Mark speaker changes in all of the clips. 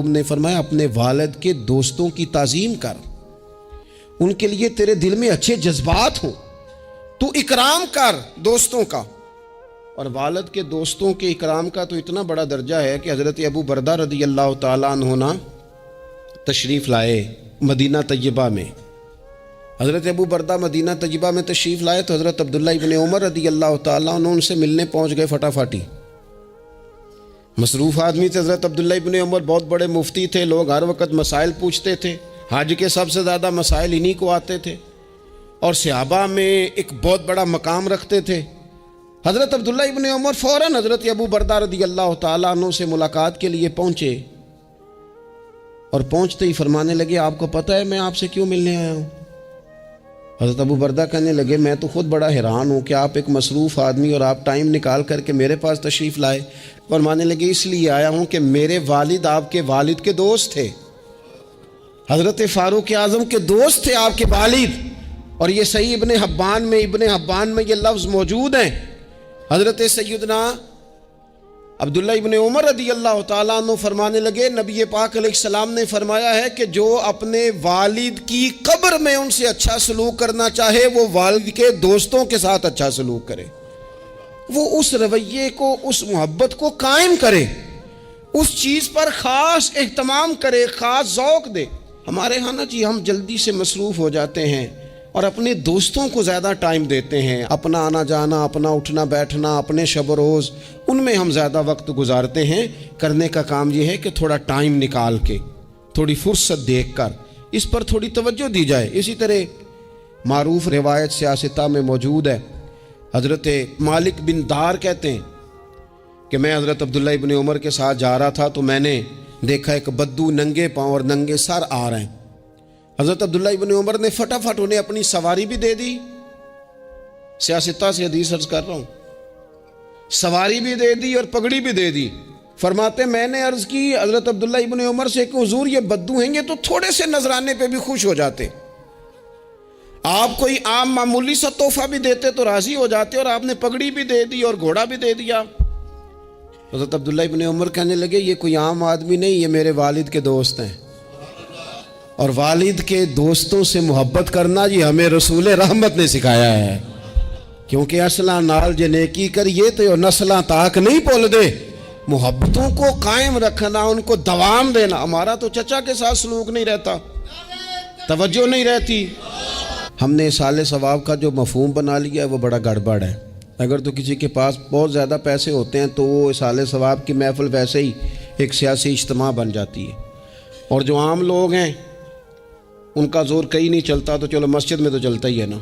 Speaker 1: نے فرمایا اپنے والد کے دوستوں کی تعظیم کر، ان کے لیے تیرے دل میں اچھے جذبات ہوں، تو اکرام کر دوستوں کا۔ اور والد کے دوستوں کے اکرام کا تو اتنا بڑا درجہ ہے کہ حضرت ابو بردہ رضی اللہ تعالیٰ عنہ تشریف لائے مدینہ طیبہ میں۔ حضرت ابو بردہ مدینہ طیبہ میں تشریف لائے تو حضرت عبداللہ ابن عمر رضی اللہ تعالیٰ عنہ ان سے ملنے پہنچ گئے فٹافٹی۔ مصروف آدمی تھے حضرت عبداللہ ابن عمر، بہت بڑے مفتی تھے، لوگ ہر وقت مسائل پوچھتے تھے، حج کے سب سے زیادہ مسائل انہی کو آتے تھے، اور صحابہ میں ایک بہت بڑا مقام رکھتے تھے۔ حضرت عبداللہ ابن عمر فوراً حضرت ابو بردہ رضی اللہ تعالیٰ عنہ سے ملاقات کے لیے پہنچے، اور پہنچتے ہی فرمانے لگے آپ کو پتہ ہے میں آپ سے کیوں ملنے آیا ہوں؟ حضرت ابو بردہ کہنے لگے میں تو خود بڑا حیران ہوں کہ آپ ایک مصروف آدمی اور آپ ٹائم نکال کر کے میرے پاس تشریف لائے۔ فرمانے لگے اس لیے آیا ہوں کہ میرے والد آپ کے والد کے دوست تھے، حضرت فاروق اعظم کے دوست تھے آپ کے والد، اور یہ صحیح ابن حبان میں یہ لفظ موجود ہیں۔ حضرت سیدنا عبداللہ ابن عمر رضی اللہ تعالیٰ عنہ فرمانے لگے نبی پاک علیہ السلام نے فرمایا ہے کہ جو اپنے والد کی قبر میں ان سے اچھا سلوک کرنا چاہے وہ والد کے دوستوں کے ساتھ اچھا سلوک کرے، وہ اس رویے کو، اس محبت کو قائم کرے، اس چیز پر خاص اہتمام کرے، خاص ذوق دے۔ ہمارے ہاں نا جی ہم جلدی سے مصروف ہو جاتے ہیں اور اپنے دوستوں کو زیادہ ٹائم دیتے ہیں، اپنا آنا جانا، اپنا اٹھنا بیٹھنا، اپنے شب و روز ان میں ہم زیادہ وقت گزارتے ہیں۔ کرنے کا کام یہ ہے کہ تھوڑا ٹائم نکال کے، تھوڑی فرصت دیکھ کر اس پر تھوڑی توجہ دی جائے۔ اسی طرح معروف روایت سیاستہ میں موجود ہے، حضرت مالک بن دار کہتے ہیں کہ میں حضرت عبداللہ ابن عمر کے ساتھ جا رہا تھا تو میں نے دیکھا ایک بدو ننگے پاؤں اور ننگے سر آ رہے ہیں۔ حضرت عبداللہ ابن عمر نے فٹافٹ انہیں اپنی سواری بھی دے دی، سیاستہ سے حدیث عرض کر رہا ہوں، سواری بھی دے دی اور پگڑی بھی دے دی۔ فرماتے میں نے عرض کی حضرت عبداللہ ابن عمر سے کہ حضور یہ بدو ہیں گے تو تھوڑے سے نذرانے پہ بھی خوش ہو جاتے، آپ کوئی عام معمولی سا تحفہ بھی دیتے تو راضی ہو جاتے، اور آپ نے پگڑی بھی دے دی اور گھوڑا بھی دے دیا۔ حضرت عبداللہ ابن عمر کہنے لگے یہ کوئی عام آدمی نہیں، یہ میرے والد کے دوست ہیں، اور والد کے دوستوں سے محبت کرنا یہ ہمیں رسول رحمت نے سکھایا ہے، کیونکہ اصلاں نال جے نیکی کریے تو نسلاں تاک نہیں بھول دے۔ محبتوں کو قائم رکھنا، ان کو دوام دینا۔ ہمارا تو چچا کے ساتھ سلوک نہیں رہتا، توجہ نہیں رہتی۔ ہم نے اصالِ ثواب کا جو مفہوم بنا لیا ہے وہ بڑا گڑبڑ ہے۔ اگر تو کسی کے پاس بہت زیادہ پیسے ہوتے ہیں تو وہ اصالِ ثواب کی محفل ویسے ہی ایک سیاسی اجتماع بن جاتی ہے، اور جو عام لوگ ہیں ان کا زور کہیں نہیں چلتا تو چلو مسجد میں تو چلتا ہی ہے نا،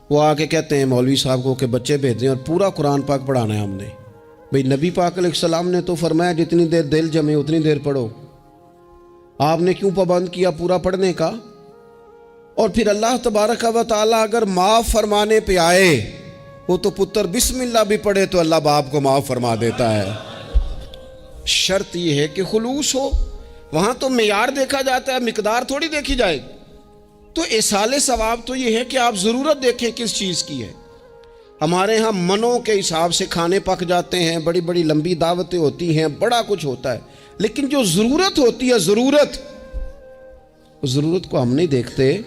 Speaker 1: وہ آ کے کہتے ہیں مولوی صاحب کو کہ بچے بھیج دیں اور پورا قرآن پاک پڑھانا ہے ہم نے۔ بھئی نبی پاک علیہ السلام نے تو فرمایا جتنی دیر دل جمے اتنی دیر پڑھو، آپ نے کیوں پابند کیا پورا پڑھنے کا؟ اور پھر اللہ تبارک و تعالیٰ اگر معاف فرمانے پہ آئے، وہ تو پتر بسم اللہ بھی پڑھے تو اللہ باپ کو معاف فرما دیتا ہے۔ شرط یہ ہے کہ خلوص ہو، وہاں تو معیار دیکھا جاتا ہے، مقدار تھوڑی دیکھی جائے۔ تو اصالِ ثواب تو یہ ہے کہ آپ ضرورت دیکھیں کس چیز کی ہے۔ ہمارے ہاں منوں کے حساب سے کھانے پک جاتے ہیں، بڑی بڑی لمبی دعوتیں ہوتی ہیں، بڑا کچھ ہوتا ہے، لیکن جو ضرورت ہوتی ہے، ضرورت کو ہم نہیں دیکھتے۔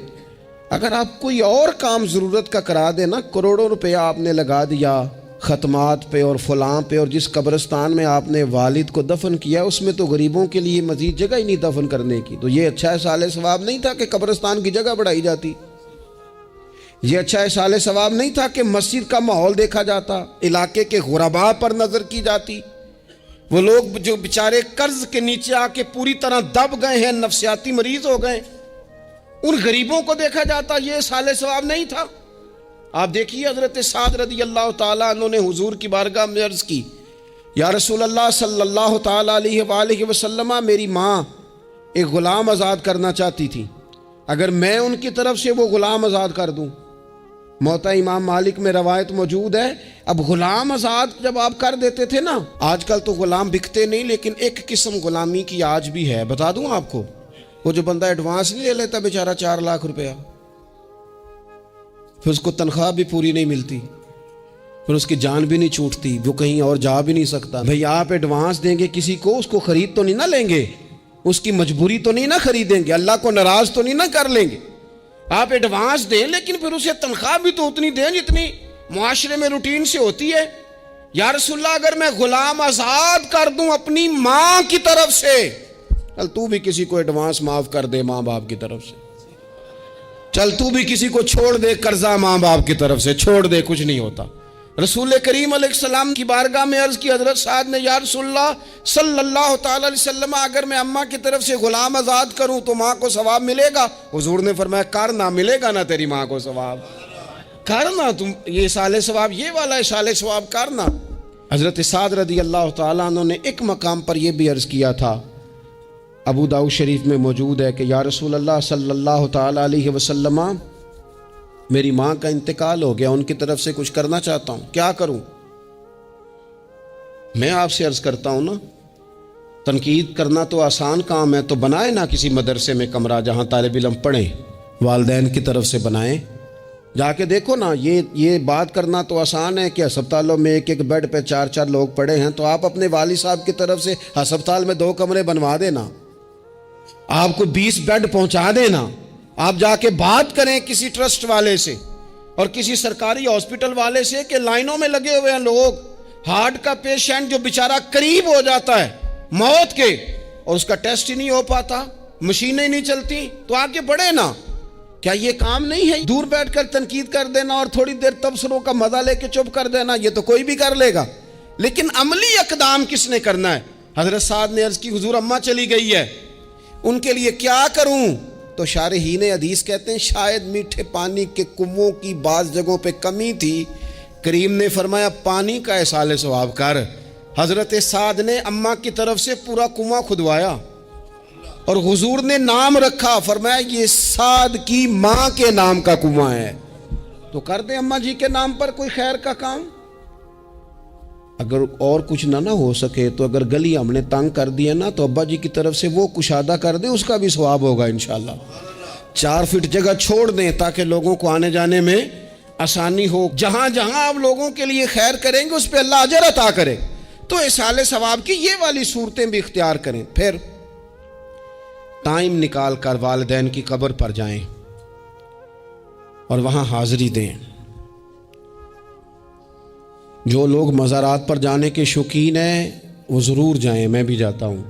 Speaker 1: اگر آپ کوئی اور کام ضرورت کا کرا دیں نا، کروڑوں روپیہ آپ نے لگا دیا ختمات پہ اور فلاں پہ، اور جس قبرستان میں آپ نے والد کو دفن کیا اس میں تو غریبوں کے لیے مزید جگہ ہی نہیں دفن کرنے کی، تو یہ اچھا اصالِ ثواب نہیں تھا کہ قبرستان کی جگہ بڑھائی جاتی، یہ اچھا اصالِ ثواب نہیں تھا کہ مسجد کا ماحول دیکھا جاتا، علاقے کے غرباء پر نظر کی جاتی، وہ لوگ جو بیچارے قرض کے نیچے آ کے پوری طرح دب گئے ہیں، نفسیاتی مریض ہو گئے، ان غریبوں کو دیکھا جاتا، یہ اصالِ ثواب نہیں تھا۔ آپ دیکھیے حضرت سعد رضی اللہ تعالیٰ عنہ نے حضور کی بارگاہ میں عرض کی یا رسول اللہ صلی اللہ تعالیٰ علیہ وآلہ وسلم، میری ماں ایک غلام آزاد کرنا چاہتی تھی، اگر میں ان کی طرف سے وہ غلام آزاد کر دوں۔ موطا امام مالک میں روایت موجود ہے، اب غلام آزاد جب آپ کر دیتے تھے نا، آج کل تو غلام بکتے نہیں، لیکن ایک قسم غلامی کی آج بھی ہے، بتا دوں آپ کو، وہ جو بندہ ایڈوانس نہیں لے لیتا بیچارہ 4 لاکھ روپیہ، پھر اس کو تنخواہ بھی پوری نہیں ملتی، پھر اس کی جان بھی نہیں چھوٹتی، وہ کہیں اور جا بھی نہیں سکتا۔ بھئی آپ ایڈوانس دیں گے کسی کو، اس کو خرید تو نہیں نہ لیں گے، اس کی مجبوری تو نہیں نہ خریدیں گے, اللہ کو ناراض تو نہیں نہ کر لیں گے. آپ ایڈوانس دیں لیکن پھر اسے تنخواہ بھی تو اتنی دیں جتنی معاشرے میں روٹین سے ہوتی ہے. یا رسول اللہ اگر میں غلام آزاد کر دوں اپنی ماں کی طرف سے, چل تو بھی کسی کو ایڈوانس معاف کر دے ماں باپ کی طرف سے, چل تو بھی کسی کو چھوڑ دے قرضہ ماں باپ کی طرف سے, چھوڑ دے, کچھ نہیں ہوتا. رسول کریم علیہ السلام کی بارگاہ میں عرض کی حضرت سعد نے, یا رسول اللہ صلی اللہ تعالی علیہ وسلم اگر میں اماں کی طرف سے غلام آزاد کروں تو ماں کو ثواب ملے گا؟ حضور نے فرمایا کرنا, ملے گا نا تیری ماں کو ثواب, کرنا تم یہ سال ثواب, یہ والا سال ثواب کرنا. حضرت سعد رضی اللہ تعالیٰ عنہ نے ایک مقام پر یہ بھی عرض کیا تھا, ابو داؤد شریف میں موجود ہے کہ یا رسول اللہ صلی اللہ تعالیٰ علیہ وسلم میری ماں کا انتقال ہو گیا, ان کی طرف سے کچھ کرنا چاہتا ہوں, کیا کروں؟ میں آپ سے عرض کرتا ہوں نا, تنقید کرنا تو آسان کام ہے, تو بنائے نا کسی مدرسے میں کمرہ جہاں طالب علم پڑھیں, والدین کی طرف سے بنائیں, جا کے دیکھو نا. یہ بات کرنا تو آسان ہے کہ ہسپتالوں میں ایک بیڈ پہ 4 لوگ پڑے ہیں, تو آپ اپنے والد صاحب کی طرف سے ہسپتال میں 2 کمرے بنوا دینا, آپ کو 20 بیڈ پہنچا دینا. آپ جا کے بات کریں کسی ٹرسٹ والے سے اور کسی سرکاری ہاسپٹل والے سے کہ لائنوں میں لگے ہوئے ہیں لوگ, ہارٹ کا پیشنٹ جو بیچارہ قریب ہو جاتا ہے موت کے اور اس کا ٹیسٹ ہی نہیں ہو پاتا, مشینیں نہیں چلتی, تو آگے بڑھے نا. کیا یہ کام نہیں ہے دور بیٹھ کر تنقید کر دینا اور تھوڑی دیر تبصروں کا مزہ لے کے چپ کر دینا؟ یہ تو کوئی بھی کر لے گا, لیکن عملی اقدام کس نے کرنا ہے؟ حضرت سعد نے عرض کی حضور اماں چلی گئی ہے, ان کے لیے کیا کروں؟ تو شارحین حدیث کہتے ہیں شاید میٹھے پانی کے کنووں کی بعض جگہوں پہ کمی تھی, کریم نے فرمایا پانی کا احصال ثواب کر. حضرت سعد نے اماں کی طرف سے پورا کنواں کھدوایا اور حضور نے نام رکھا, فرمایا یہ سعد کی ماں کے نام کا کنواں ہے, تو کر دیں اماں جی کے نام پر کوئی خیر کا کام. اگر اور کچھ نہ ہو سکے تو اگر گلی ہم نے تنگ کر دی ہے نا, تو ابا جی کی طرف سے وہ کشادہ کر دیں, اس کا بھی ثواب ہوگا انشاءاللہ. 4 فٹ جگہ چھوڑ دیں تاکہ لوگوں کو آنے جانے میں آسانی ہو. جہاں جہاں آپ لوگوں کے لیے خیر کریں گے اس پہ اللہ اجر عطا کرے. تو احصال ثواب کی یہ والی صورتیں بھی اختیار کریں. پھر ٹائم نکال کر والدین کی قبر پر جائیں اور وہاں حاضری دیں. جو لوگ مزارات پر جانے کے شوقین ہیں وہ ضرور جائیں, میں بھی جاتا ہوں.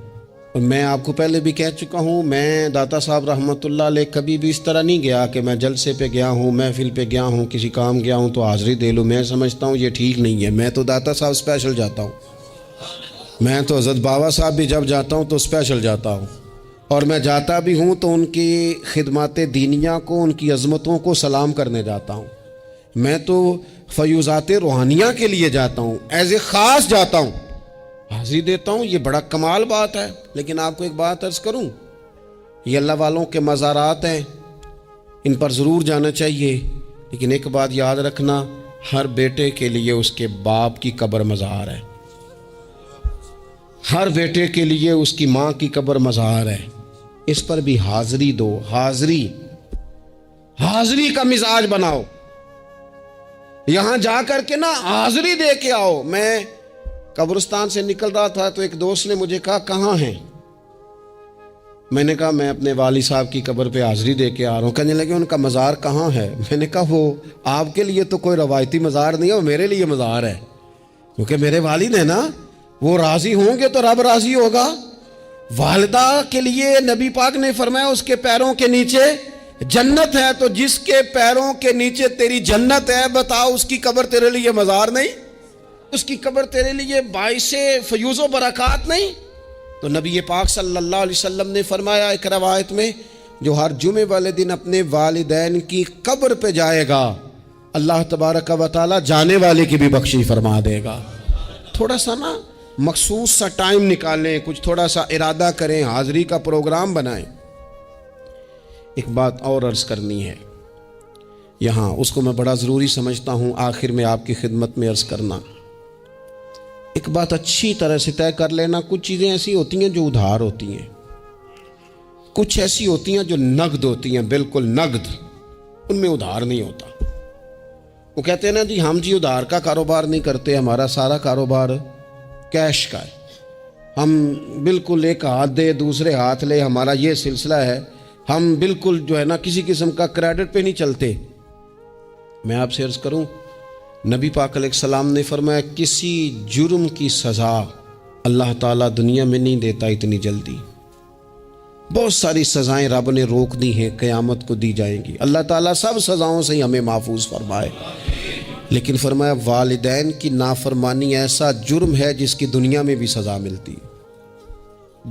Speaker 1: اور میں آپ کو پہلے بھی کہہ چکا ہوں, میں داتا صاحب رحمۃ اللہ علیہ کبھی بھی اس طرح نہیں گیا کہ میں جلسے پہ گیا ہوں, محفل پہ گیا ہوں, کسی کام گیا ہوں تو حاضری دے لوں. میں سمجھتا ہوں یہ ٹھیک نہیں ہے. میں تو داتا صاحب اسپیشل جاتا ہوں, میں تو حضرت بابا صاحب بھی جب جاتا ہوں تو اسپیشل جاتا ہوں, اور میں جاتا بھی ہوں تو ان کی خدمات دینیہ کو, ان کی عظمتوں کو سلام کرنے جاتا ہوں. میں تو فیوزات روحانیہ کے لیے جاتا ہوں, ایز اے خاص جاتا ہوں, حاضری دیتا ہوں. یہ بڑا کمال بات ہے. لیکن آپ کو ایک بات عرض کروں, یہ اللہ والوں کے مزارات ہیں, ان پر ضرور جانا چاہیے. لیکن ایک بات یاد رکھنا, ہر بیٹے کے لیے اس کے باپ کی قبر مزار ہے, ہر بیٹے کے لیے اس کی ماں کی قبر مزار ہے. اس پر بھی حاضری دو. حاضری کا مزاج بناؤ. یہاں جا کر کے نا حاضری دے کے آؤ. میں قبرستان سے نکل رہا تھا تو ایک دوست نے مجھے کہا کہاں ہیں؟ میں نے کہا میں اپنے والد صاحب کی قبر پہ حاضری دے کے آ رہا ہوں. کہنے لگے ان کا مزار کہاں ہے؟ میں نے کہا وہ آپ کے لیے تو کوئی روایتی مزار نہیں ہے, وہ میرے لیے مزار ہے, کیونکہ میرے والد ہیں نا, وہ راضی ہوں گے تو رب راضی ہوگا. والدہ کے لیے نبی پاک نے فرمایا اس کے پیروں کے نیچے جنت ہے, تو جس کے پیروں کے نیچے تیری جنت ہے بتاؤ اس کی قبر تیرے لیے مزار نہیں؟ اس کی قبر تیرے لیے باعث فیوز و برکات نہیں؟ تو نبی پاک صلی اللہ علیہ وسلم نے فرمایا ایک روایت میں, جو ہر جمعے والے دن اپنے والدین کی قبر پہ جائے گا اللہ تبارک و تعالی جانے والے کی بھی بخشی فرما دے گا. تھوڑا سا نا مخصوص سا ٹائم نکالیں, کچھ تھوڑا سا ارادہ کریں, حاضری کا پروگرام بنائیں. ایک بات اور عرض کرنی ہے یہاں, اس کو میں بڑا ضروری سمجھتا ہوں آخر میں آپ کی خدمت میں عرض کرنا. ایک بات اچھی طرح سے طے کر لینا, کچھ چیزیں ایسی ہوتی ہیں جو ادھار ہوتی ہیں, کچھ ایسی ہوتی ہیں جو نقد ہوتی ہیں, بالکل نقد, ان میں ادھار نہیں ہوتا. وہ کہتے ہیں نا جی ہم جی ادھار کا کاروبار نہیں کرتے, ہمارا سارا کاروبار کیش کا ہے. ہم بالکل ایک ہاتھ دے دوسرے ہاتھ لے، ہمارا یہ سلسلہ ہے، ہم بالکل جو ہے نا کسی قسم کا کریڈٹ پہ نہیں چلتے۔ میں آپ سے عرض کروں، نبی پاک علیہ السلام نے فرمایا کسی جرم کی سزا اللہ تعالیٰ دنیا میں نہیں دیتا اتنی جلدی۔ بہت ساری سزائیں رب نے روک دی ہیں، قیامت کو دی جائیں گی۔ اللہ تعالیٰ سب سزاؤں سے ہمیں محفوظ فرمائے، لیکن فرمایا والدین کی نافرمانی ایسا جرم ہے جس کی دنیا میں بھی سزا ملتی ہے،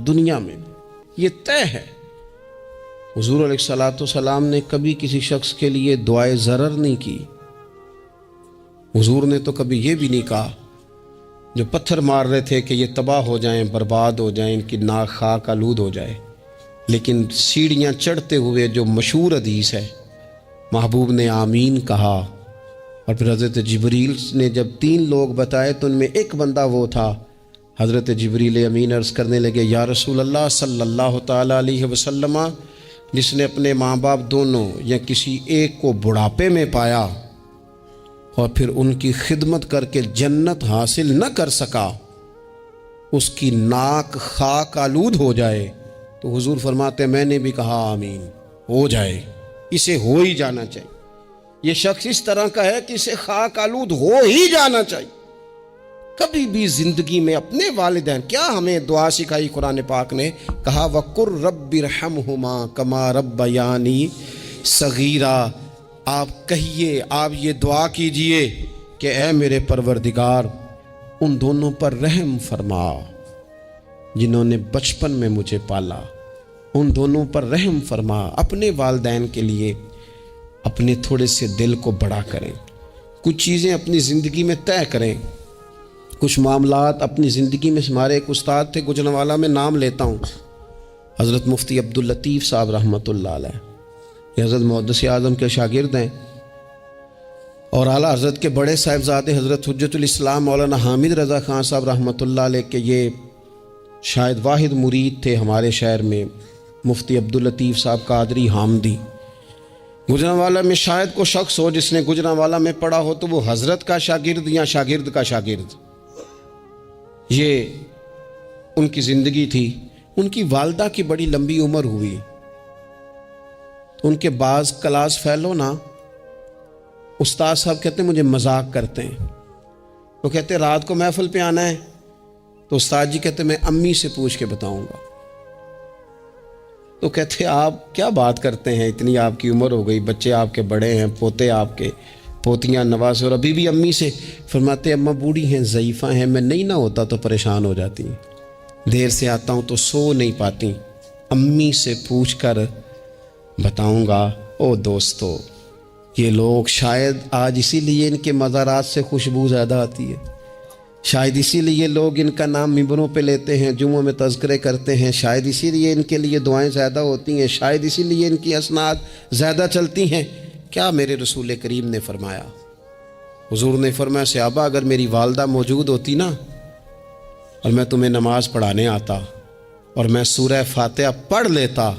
Speaker 1: دنیا میں بھی یہ طے ہے۔ حضور علیہ الصلوۃ والسلام نے کبھی کسی شخص کے لیے دعائے ضرر نہیں کی۔ حضور نے تو کبھی یہ بھی نہیں کہا، جو پتھر مار رہے تھے کہ یہ تباہ ہو جائیں، برباد ہو جائیں، ان کی ناک خاک آلود ہو جائے، لیکن سیڑھیاں چڑھتے ہوئے جو مشہور حدیث ہے، محبوب نے آمین کہا، اور پھر حضرت جبریل نے جب 3 لوگ بتائے تو ان میں ایک بندہ وہ تھا۔ حضرت جبریل امین عرض کرنے لگے، یا رسول اللہ صلی اللہ تعالیٰ علیہ وسلم، جس نے اپنے ماں باپ دونوں یا کسی ایک کو بڑھاپے میں پایا اور پھر ان کی خدمت کر کے جنت حاصل نہ کر سکا، اس کی ناک خاک آلود ہو جائے، تو حضور فرماتے میں نے بھی کہا آمین، ہو جائے، اسے ہو ہی جانا چاہیے۔ یہ شخص اس طرح کا ہے کہ اسے خاک آلود ہو ہی جانا چاہیے۔ کبھی بھی زندگی میں اپنے والدین، کیا ہمیں دعا سکھائی قرآن پاک نے، کہا وَقُلْ رَبِّ ارْحَمْهُمَا كَمَا رَبَّيَانِي صَغِيرًا۔ آپ کہیے، آپ یہ دعا کیجئے کہ اے میرے پروردگار، ان دونوں پر رحم فرما جنہوں نے بچپن میں مجھے پالا، ان دونوں پر رحم فرما۔ اپنے والدین کے لیے اپنے تھوڑے سے دل کو بڑا کریں، کچھ چیزیں اپنی زندگی میں طے کریں، کچھ معاملات اپنی زندگی میں۔ ہمارے ایک استاد تھے گوجرانوالہ میں، نام لیتا ہوں، حضرت مفتی عبداللطیف صاحب رحمۃ اللہ علیہ، یہ حضرت محدث اعظم کے شاگرد ہیں، اور اعلیٰ حضرت کے بڑے صاحبزادے حضرت حجت الاسلام مولانا حامد رضا خان صاحب رحمۃ اللہ علیہ کے یہ شاید واحد مرید تھے ہمارے شہر میں، مفتی عبداللطیف صاحب قادری حامدی۔ گوجرانوالہ میں شاید کوئی شخص ہو جس نے گوجرانوالہ میں پڑھا ہو تو وہ حضرت کا شاگرد یا شاگرد کا شاگرد، یہ ان کی زندگی تھی۔ ان کی والدہ کی بڑی لمبی عمر ہوئی، تو ان کے بعض کلاس فیلو نا، استاد صاحب کہتے ہیں مجھے مذاق کرتے ہیں، وہ کہتے ہیں رات کو محفل پہ آنا ہے، تو استاد جی کہتے ہیں میں امی سے پوچھ کے بتاؤں گا۔ تو کہتے آپ کیا بات کرتے ہیں، اتنی آپ کی عمر ہو گئی، بچے آپ کے بڑے ہیں، پوتے آپ کے، پوتیاں نوازے، اور ابھی بھی امی سے؟ فرماتے اماں بوڑھی ہیں، ضعیفہ ہیں، میں نہیں نہ ہوتا تو پریشان ہو جاتی ہیں، دیر سے آتا ہوں تو سو نہیں پاتی، امی سے پوچھ کر بتاؤں گا۔ او دوستو، یہ لوگ شاید آج اسی لیے ان کے مزارات سے خوشبو زیادہ آتی ہے، شاید اسی لیے لوگ ان کا نام ممبروں پہ لیتے ہیں، جمعوں میں تذکرے کرتے ہیں، شاید اسی لیے ان کے لیے دعائیں زیادہ ہوتی ہیں، شاید اسی لیے ان کی اسناد زیادہ چلتی ہیں۔ کیا میرے رسول کریم نے فرمایا؟ حضور نے فرمایا صحابہ اگر میری والدہ موجود ہوتی نا، اور میں تمہیں نماز پڑھانے آتا اور میں سورہ فاتحہ پڑھ لیتا،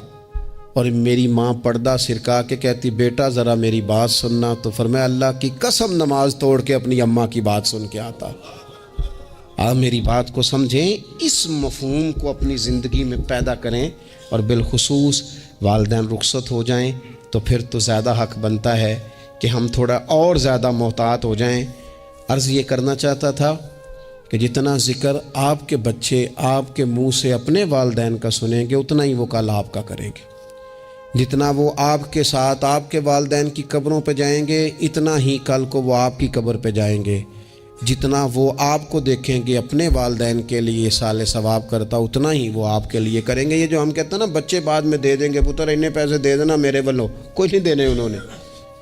Speaker 1: اور میری ماں پردہ سرکا کے کہتی بیٹا ذرا میری بات سننا، تو فرمایا اللہ کی قسم نماز توڑ کے اپنی اماں کی بات سن کے آتا۔ آپ میری بات کو سمجھیں، اس مفہوم کو اپنی زندگی میں پیدا کریں، اور بالخصوص والدین رخصت ہو جائیں تو پھر تو زیادہ حق بنتا ہے کہ ہم تھوڑا اور زیادہ محتاط ہو جائیں۔ عرض یہ کرنا چاہتا تھا کہ جتنا ذکر آپ کے بچے آپ کے منہ سے اپنے والدین کا سنیں گے، اتنا ہی وہ کل آپ کا کریں گے۔ جتنا وہ آپ کے ساتھ آپ کے والدین کی قبروں پہ جائیں گے، اتنا ہی کل کو وہ آپ کی قبر پہ جائیں گے۔ جتنا وہ آپ کو دیکھیں گے اپنے والدین کے لیے اصال ثواب کرتا، اتنا ہی وہ آپ کے لیے کریں گے۔ یہ جو ہم کہتے ہیں نا بچے بعد میں دے دیں گے، پتر اتنے پیسے دے دینا میرے والوں، کوئی نہیں دینے انہوں نے،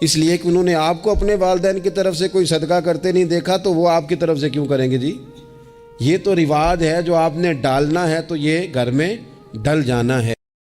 Speaker 1: اس لیے کہ انہوں نے آپ کو اپنے والدین کی طرف سے کوئی صدقہ کرتے نہیں دیکھا، تو وہ آپ کی طرف سے کیوں کریں گے جی؟ یہ تو رواج ہے جو آپ نے ڈالنا ہے تو یہ گھر میں ڈل جانا ہے۔